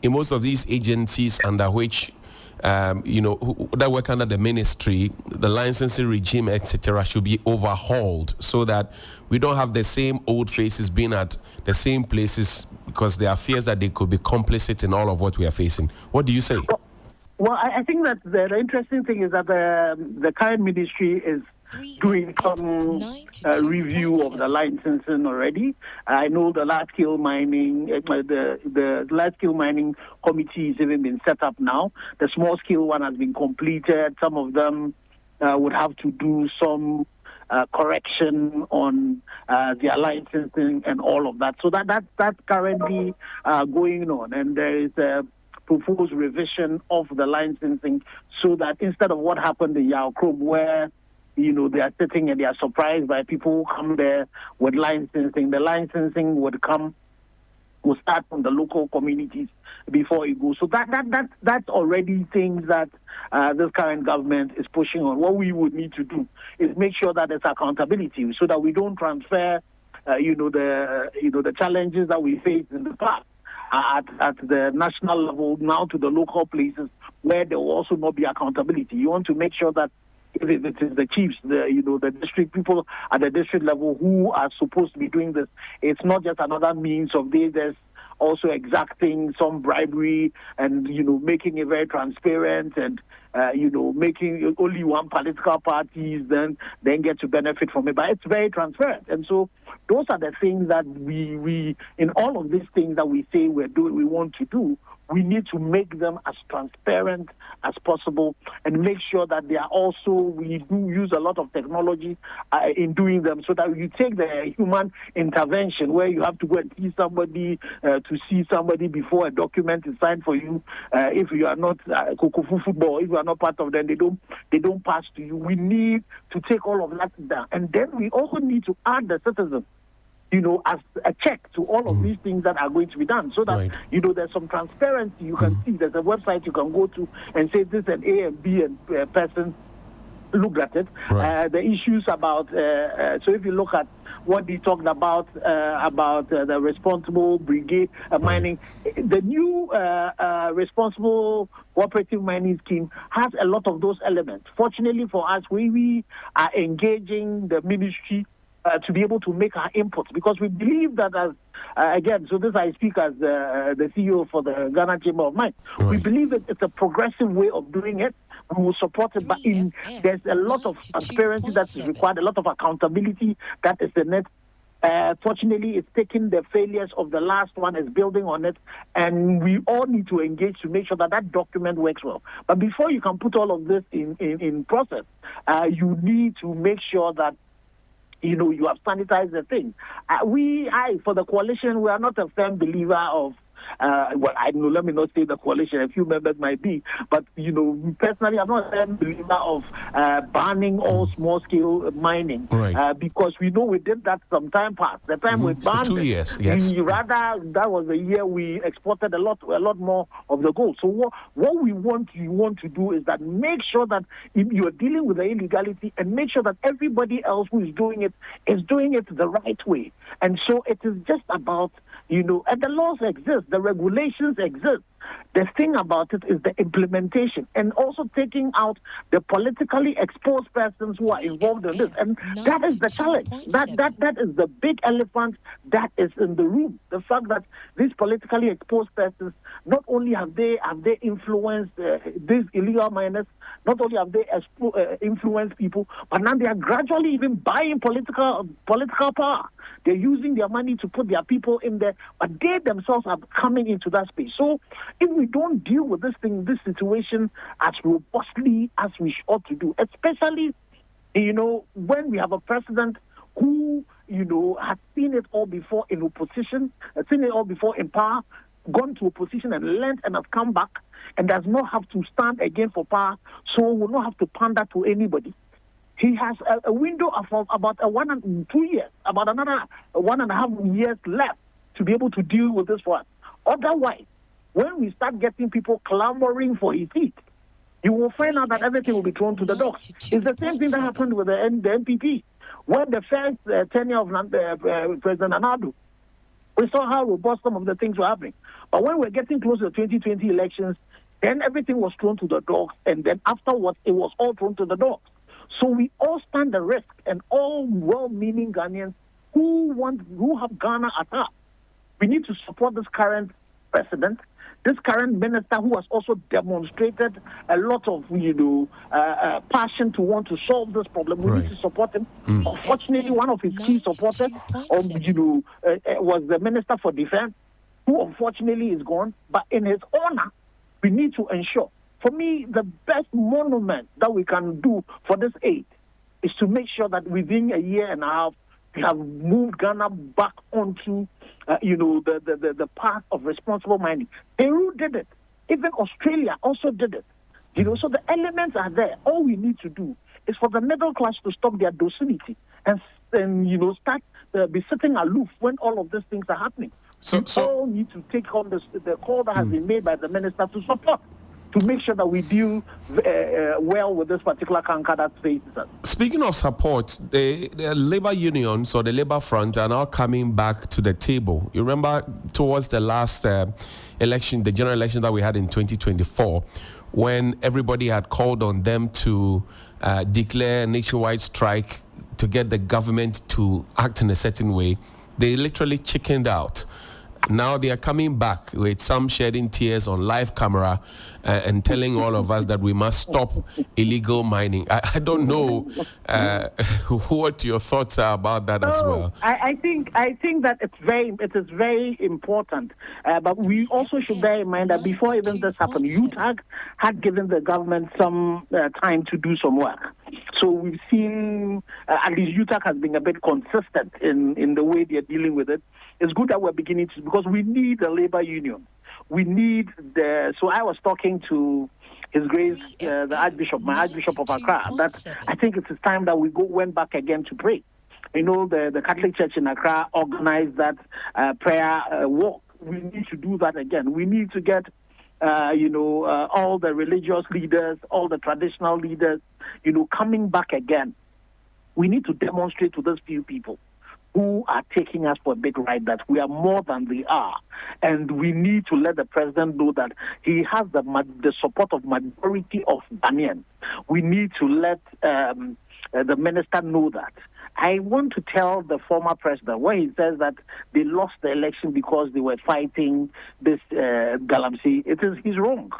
in most of these agencies under which that work under the ministry, the licensing regime, etc., should be overhauled, so that we don't have the same old faces being at the same places, because there are fears that they could be complicit in all of what we are facing? What do you say? Well, I think that the interesting thing is that the current ministry is doing some review of the licensing already. I know the large-scale mining, the large-scale mining committee has even been set up now. The small-scale one has been completed. Some of them would have to do some correction on their licensing and all of that. So that's currently going on, and there is a proposed revision of the licensing so that instead of what happened in Yaokrob, where they are sitting and they are surprised by people who come there with licensing, the licensing will start from the local communities before it goes. So that's already things that this current government is pushing on. What we would need to do is make sure that there's accountability, so that we don't transfer, the challenges that we faced in the past at the national level now to the local places where there will also not be accountability. You want to make sure that if it is the chiefs, the district people at the district level who are supposed to be doing this, it's not just another means of there's also exacting some bribery and making it very transparent and making only one political parties then get to benefit from it. But it's very transparent, and so those are the things that we in all of these things that we say we want to do, we need to make them as transparent as possible and make sure that they are also, we do use a lot of technology in doing them, so that you take the human intervention where you have to go and see somebody before a document is signed for you. If you are not Kokofu football, if you are not part of them, they don't pass to you. We need to take all of that down, and then we also need to add the citizen, as a check to all of these things that are going to be done, so that, there's some transparency. You can see there's a website you can go to and say this and A and B and person looked at it. Right. The issues about, so if you look at what they talked about the responsible brigade mining, the new responsible cooperative mining scheme has a lot of those elements. Fortunately for us, we are engaging the ministry to be able to make our inputs, because we believe that again, so this I speak as the CEO for the Ghana Chamber of Mines. Right. We believe that it's a progressive way of doing it. We will support it, but there's a lot of transparency that is required, a lot of accountability that is in it. Fortunately, it's taking the failures of the last one, is building on it, and we all need to engage to make sure that document works well. But before you can put all of this in process, you need to make sure that you have sanitized the thing. For the coalition, we are not a firm believer of, I don't know, let me not say the coalition, a few members might be, but, personally, I'm not a firm believer of banning all small-scale mining, because we know we did that some time past. The time we banned 2 years, yes. That was the year we exported a lot more of the gold. So what we want to do is that make sure that if you are dealing with the illegality, and make sure that everybody else who is doing it the right way. And so it is just about, and the laws exist, the regulations exist. The thing about it is the implementation, and also taking out the politically exposed persons who are involved in this. And that is the challenge. That is the big elephant that is in the room. The fact that these politically exposed persons, not only have they influenced these illegal miners, not only have they influenced people, but now they are gradually even buying political power. They're using their money to put their people in there, but they themselves are coming into that space. So if we don't deal with this situation as robustly as we ought to do, especially, when we have a president who, has seen it all before in opposition, has seen it all before in power, gone to opposition and learned and has come back and does not have to stand again for power, so will not have to pander to anybody. He has a window of about 1 and 2 years, about another 1.5 years left to be able to deal with this one. Otherwise, when we start getting people clamoring for his seat, you will find out that everything will be thrown to the dogs. It's the same thing that happened with the NPP. When the first tenure of President Anadu, we saw how robust some of the things were happening. But when we're getting close to the 2020 elections, then everything was thrown to the dogs, and then afterwards, it was all thrown to the dogs. So we all stand the risk, and all well-meaning Ghanaians who have Ghana at heart, we need to support this current president, this current minister who has also demonstrated a lot of, passion to want to solve this problem. We need to support him. Unfortunately, one of his key supporters, was the Minister for Defense, who unfortunately is gone. But in his honor, we need to ensure. For me, the best monument that we can do for this aid is to make sure that within a year and a half, we have moved Ghana back onto, the path of responsible mining. Peru did it. Even Australia also did it. So the elements are there. All we need to do is for the middle class to stop their docility and start be sitting aloof when all of these things are happening. We all need to take on the call that has been made by the minister to support, to make sure that we deal well with this particular canker that faces us. Speaking of support, the labor unions or the labor front are now coming back to the table. You remember towards the last election, the general election that we had in 2024, when everybody had called on them to declare a nationwide strike to get the government to act in a certain way, they literally chickened out. Now they are coming back with some shedding tears on live camera and telling all of us that we must stop illegal mining. I don't know what your thoughts are about that as well. I think that it is very important, but we also should bear in mind that before even this happened, UTAG had given the government some time to do some work. So we've seen at least UTAG has been a bit consistent in the way they are dealing with it. It's good that we're beginning to, because we need the labor union. We need so I was talking to His Grace, the Archbishop, my Archbishop of Accra, that I think it's time that we went back again to pray. The Catholic Church in Accra organized that prayer walk. We need to do that again. We need to get, all the religious leaders, all the traditional leaders, coming back again. We need to demonstrate to those few people who are taking us for a big ride that we are more than we are. And we need to let the president know that he has the support of majority of Ghanaians. We need to let the minister know that. I want to tell the former president when he says that they lost the election because they were fighting this Galamsey. He's wrong.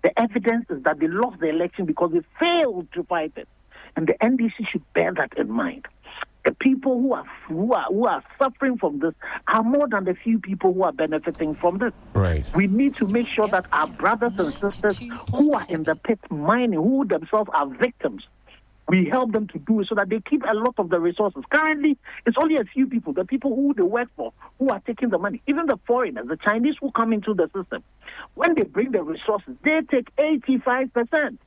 The evidence is that they lost the election because they failed to fight it. And the NDC should bear that in mind. The people who are suffering from this are more than the few people who are benefiting from this. Right. We need to make sure that our brothers and sisters who are in the pit mining, who themselves are victims, we help them to do it so that they keep a lot of the resources. Currently, it's only a few people, the people who they work for, who are taking the money. Even the foreigners, the Chinese who come into the system, when they bring the resources, they take 85%.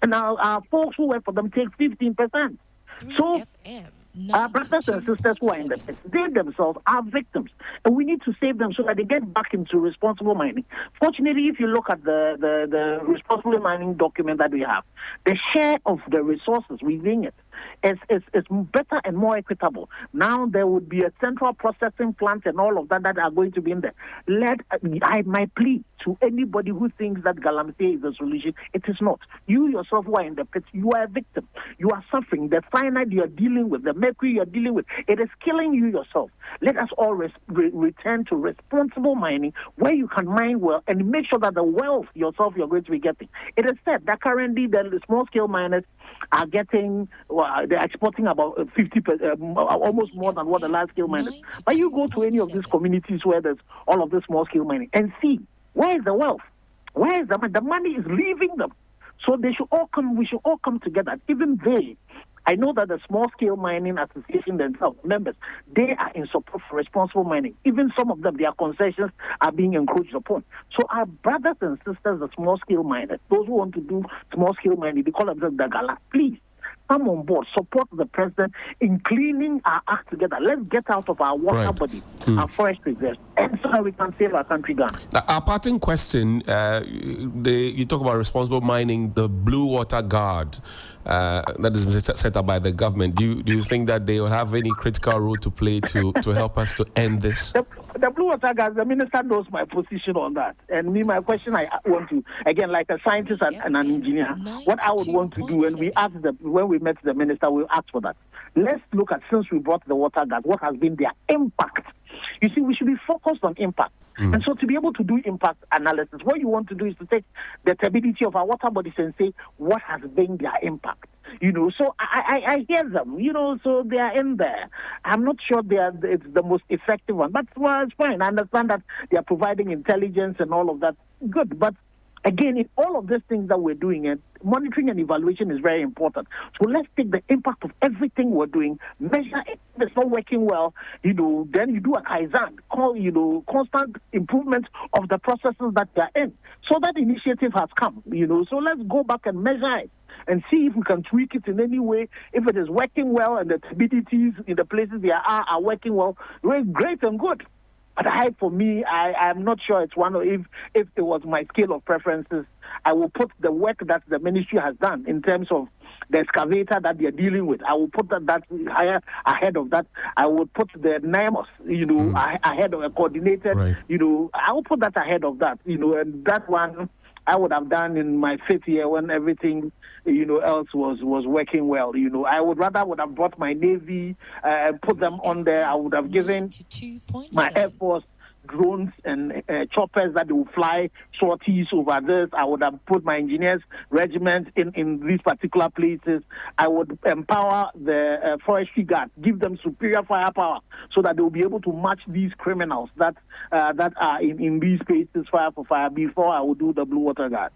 And our folks who work for them take 15%. So our brothers and sisters who are in the pit, they themselves are victims. And we need to save them so that they get back into responsible mining. Fortunately, if you look at the responsible mining document that we have, the share of the resources within it is better and more equitable. Now there would be a central processing plant and all of that are going to be in there. My plea to anybody who thinks that Galamsey is a solution, it is not. You yourself who are in the pit, you are a victim. You are suffering. The cyanide you are dealing with, the mercury you are dealing with, it is killing you yourself. Let us all return to responsible mining where you can mine well and make sure that the wealth yourself you're going to be getting. It is said that currently the small-scale miners are getting, they're exporting about 50%, almost more than what the large-scale miners. But you go to any of these communities where there's all of this small-scale mining and see, where is the wealth? Where is the money? The money is leaving them. So they should all come. We should all come together. Even they, I know that the Small Scale Mining Association themselves, members, they are in support for responsible mining. Even some of them, their concessions are being encroached upon. So our brothers and sisters, the small scale miners, those who want to do small scale mining, they call themselves the Gala. Please come on board, support the president in cleaning our act together. Let's get out of our water body, our forest reserves, and so that we can save our country Ghana. Our parting question, you talk about responsible mining, the Blue Water Guard that is set up by the government. Do you think that they will have any critical role to play to help us to end this? The Blue Water Guard, the minister knows my position on that. And my question I want to, again, like a scientist and an engineer, what I would want to do, and when we met the minister, we asked for that. Let's look at, since we brought the water guard, what has been their impact. You see, we should be focused on impact. And so to be able to do impact analysis, what you want to do is to take the turbidity of our water bodies and say, what has been their impact? So I hear them, so they are in there. I'm not sure it's the most effective one, but well, it's fine. I understand that they are providing intelligence and all of that. Good. But again, in all of these things that we're doing, and monitoring and evaluation is very important. So let's take the impact of everything we're doing, measure it. If it's not working well, then you do a Kaizen, constant improvement of the processes that they're in. So that initiative has come, So let's go back and measure it and see if we can tweak it in any way. If it is working well and the turbidities in the places they are working well, we're great and good. But for me, I'm not sure it's one. If it was my scale of preferences, I will put the work that the ministry has done in terms of the excavator that they're dealing with. I will put that higher ahead of that. I will put the NIMOS, ahead of a coordinated. Right. I will put that ahead of that. And that one I would have done in my 5th year when everything else was working well. I would have brought my Navy and put them on there. I would have given my Air Force drones and choppers that will fly sorties over this. I would have put my engineers regiment in these particular places. I would empower the forestry guard, give them superior firepower so that they will be able to match these criminals that are in these places fire for fire before I would do the Blue Water Guard.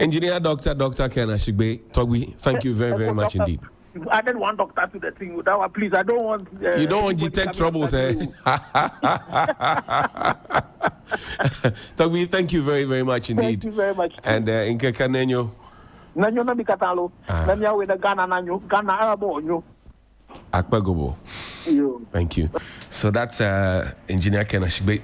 Engineer Dr. Ken Ashigbe Togbi, thank you very, very much indeed. You added one doctor to the thing. That one, please, I don't want... you don't want GTech troubles, eh? Togbi, thank you very, very much indeed. Thank you very much. And in Kekanenyo? Nanyo na bikatalo. Nanyo with the Ghana nanyo. Ghana Arabo onyo. Akpagobo. Thank you. So that's Engineer Ken Ashigbe.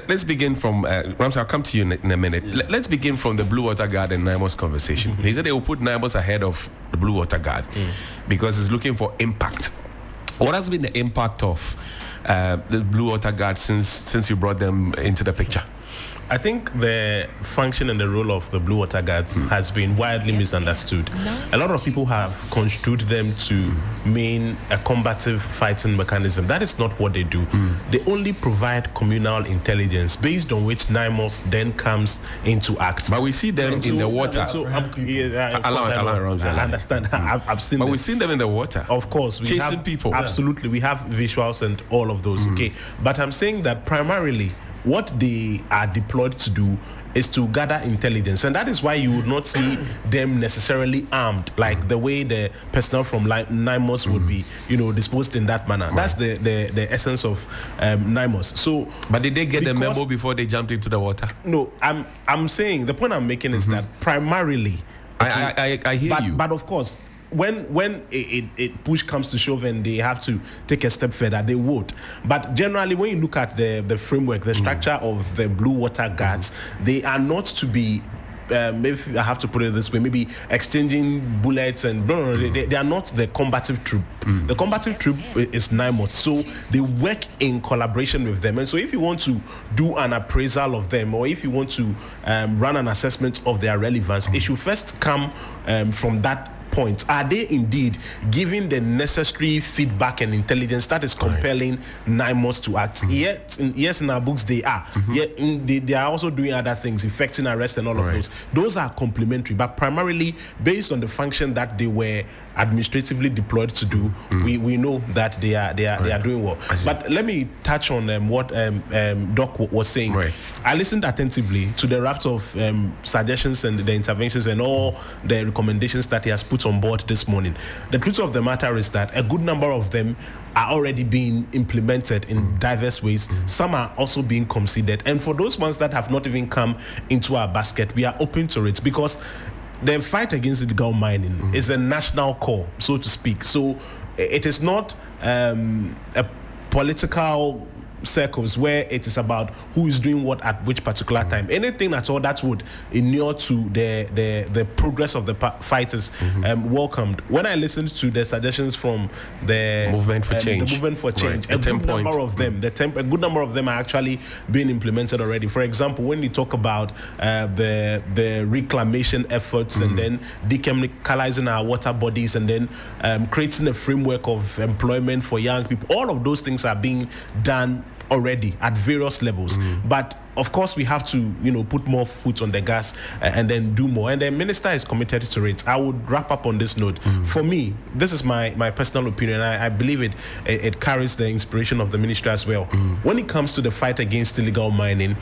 Let's begin from Ramsey, I'll come to you in a minute. Let's begin from the Blue Water Guard and NIMOS conversation. They said they will put NIMOS ahead of the Blue Water Guard because it's looking for impact. What has been the impact of the Blue Water Guard since you brought them into the picture? I think the function and the role of the Blue Water Guards has been widely misunderstood. A lot of people have construed them to mean a combative fighting mechanism. That is not what they do. They only provide communal intelligence based on which NIMOS then comes into act. But we see them in the water. So I understand. I've seen them. But we've seen them in the water. Of course. We chasing people. Absolutely. We have visuals and all of those. Okay. But I'm saying that primarily what they are deployed to do is to gather intelligence, and that is why you would not see them necessarily armed like the way the personnel from NIMOS would be, disposed in that manner. That's the essence of NIMOS. So, but did they get the memo before they jumped into the water? No, I'm saying the point I'm making is that primarily, I hear you. But of course, when it push comes to shove and they have to take a step further, they would. But generally, when you look at the framework, the structure of the Blue Water Guards, they are not to be, if I have to put it this way, maybe exchanging bullets and they are not the combative troop. The combative troop is NIMOS, so they work in collaboration with them. And so if you want to do an appraisal of them, or if you want to run an assessment of their relevance, it should first come from that point. Are they indeed giving the necessary feedback and intelligence that is compelling NIMOS to act? Yes, in our books they are. Yet they are also doing other things, effecting arrest and all of those. Those are complementary, but primarily based on the function that they were administratively deployed to do. We know that they are doing well. But let me touch on what Doc was saying. I listened attentively to the raft of suggestions and the interventions and all the recommendations that he has put on board this morning. The truth of the matter is that a good number of them are already being implemented in diverse ways. Some are also being considered. And for those ones that have not even come into our basket, we are open to it because the fight against illegal mining is a national call, so to speak. So it is not a political circles where it is about who is doing what at which particular time. Anything at all that would inure to the progress of the fighters welcomed. When I listened to the suggestions from the movement for change, a good number of them, a good number of them are actually being implemented already. For example, when you talk about the reclamation efforts and then dechemicalizing our water bodies and then creating a framework of employment for young people, all of those things are being done already at various levels. But of course, we have to, put more foot on the gas and then do more. And the minister is committed to it. I would wrap up on this note. For me, this is my personal opinion. I believe it carries the inspiration of the ministry as well. When it comes to the fight against illegal mining,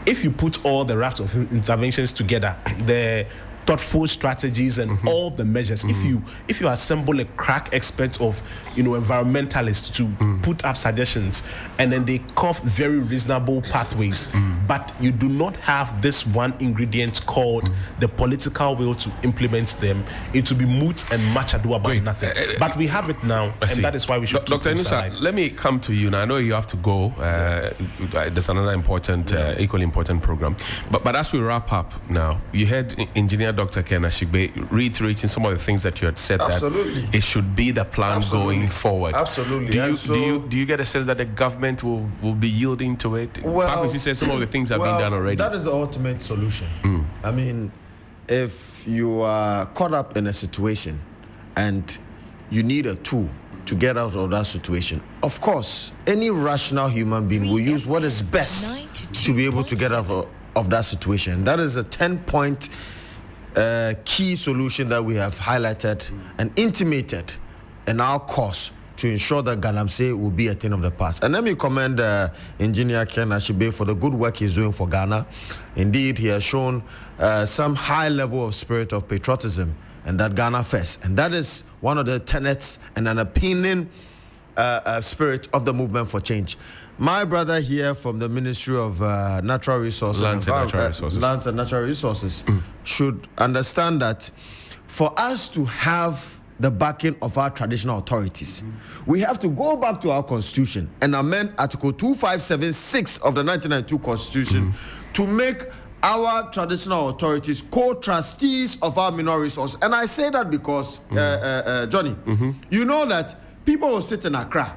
if you put all the raft of interventions together, the thoughtful strategies and all the measures, if you assemble a crack experts of environmentalists to put up suggestions, and then they curve very reasonable pathways, but you do not have this one ingredient called the political will to implement them, it will be moot and much ado about nothing. But we have it now, and that is why we should keep Dr. Enusa, let me come to you now. I know you have to go. There's another important, equally important program. But as we wrap up now, you heard Engineer Dr. Ken Ashigbe reiterating some of the things that you had said. Absolutely. That it should be the plan going forward. Absolutely. Do you get a sense that the government will be yielding to it? Well, Pakwesi said some of the things have been done already. That is the ultimate solution. I mean, if you are caught up in a situation and you need a tool to get out of that situation, of course, any rational human being will use what is best to be able to get out of that situation. That is a 10-point key solution that we have highlighted and intimated in our course to ensure that Galamsey will be a thing of the past. And let me commend Engineer Ken Ashigbe for the good work he's doing for Ghana. Indeed, he has shown some high level of spirit of patriotism, and that Ghana first. And that is one of the tenets and an opinion spirit of the movement for change. My brother here from the Ministry of Natural Resources, Lands and Natural Resources, should understand that for us to have the backing of our traditional authorities, we have to go back to our constitution and amend Article 2576 of the 1992 Constitution to make our traditional authorities co-trustees of our mineral resources. And I say that because, Johnny, you know that people will sit in Accra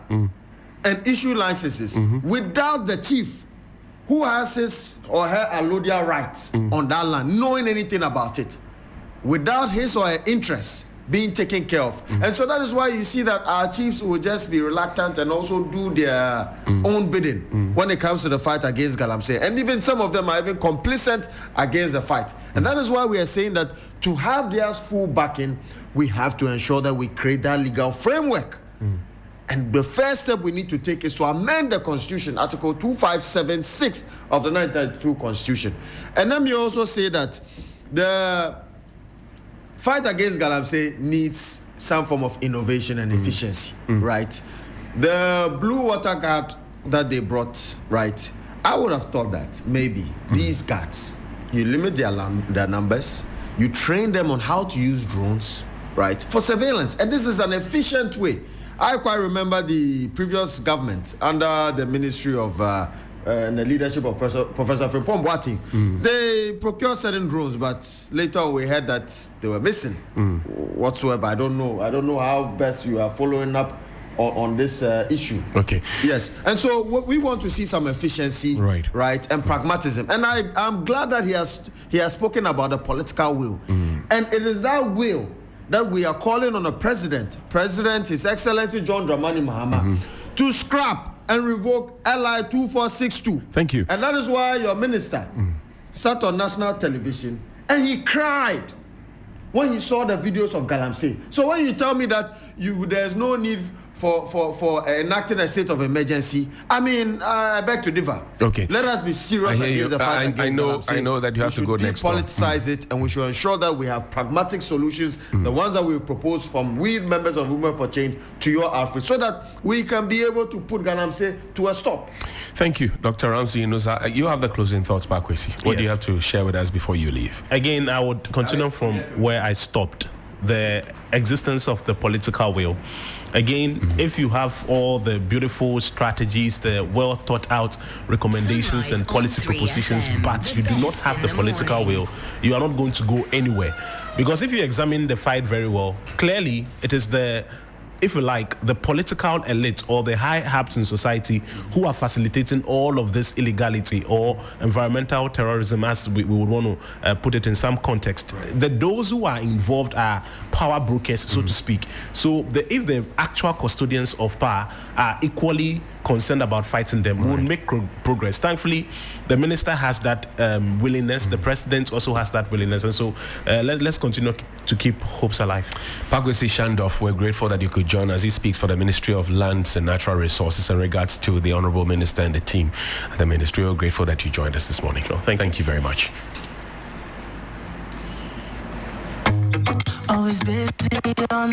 and issue licenses without the chief who has his or her allodial rights on that land, knowing anything about it, without his or her interests being taken care of. And so that is why you see that our chiefs will just be reluctant and also do their own bidding when it comes to the fight against Galamsey. And even some of them are even complicit against the fight. And that is why we are saying that to have their full backing, we have to ensure that we create that legal framework. And the first step we need to take is to amend the Constitution, Article 2576 of the 1992 Constitution. And let me also say that the fight against Galamsey needs some form of innovation and efficiency, right? The blue water guard that they brought, right? I would have thought that maybe these guards, you limit their numbers, you train them on how to use drones, right, for surveillance. And this is an efficient way. I quite remember the previous government under the Ministry of and the leadership of Professor Frimpong Boateng. They procured certain drones, but later on we heard that they were missing whatsoever. I don't know how best you are following up on this issue. Okay. Yes. And so we want to see some efficiency, right, and pragmatism. And I'm glad that he has spoken about the political will. And it is that will that we are calling on the President, His Excellency John Dramani Mahama, to scrap and revoke LI 2462. Thank you. And that is why your minister sat on national television and he cried when he saw the videos of Galamsey. So when you tell me that there's no need for enacting a state of emergency, I mean, I beg to differ. Okay. Let us be serious against the fight against Galamsey. I know that you have to go next. We should depoliticize it, and we should ensure that we have pragmatic solutions, the ones that we propose from we members of Women for Change to your outfit, so that we can be able to put Galamsey to a stop. Thank you, Dr. Ramsey Inusa. You have the closing thoughts, Pakwesi. What do you have to share with us before you leave? Again, I would continue from where I stopped. The existence of the political will. Again, if you have all the beautiful strategies, the well thought out recommendations and policy propositions, but you do not have the political will, you are not going to go anywhere. Because if you examine the fight very well, clearly it is the, if you like, the political elite or the high-ups in society who are facilitating all of this illegality or environmental terrorism, as we would want to put it in some context. Those who are involved are power brokers, so to speak. So if the actual custodians of power are equally concerned about fighting them. We'll make progress. Thankfully, the minister has that willingness. The president also has that willingness. And so let's continue to keep hopes alive. Pagwesi Shandoff, we're grateful that you could join us. He speaks for the Ministry of Lands and Natural Resources in regards to the Honorable Minister and the team at the Ministry. We're grateful that you joined us this morning. Thank you very much. Always busy on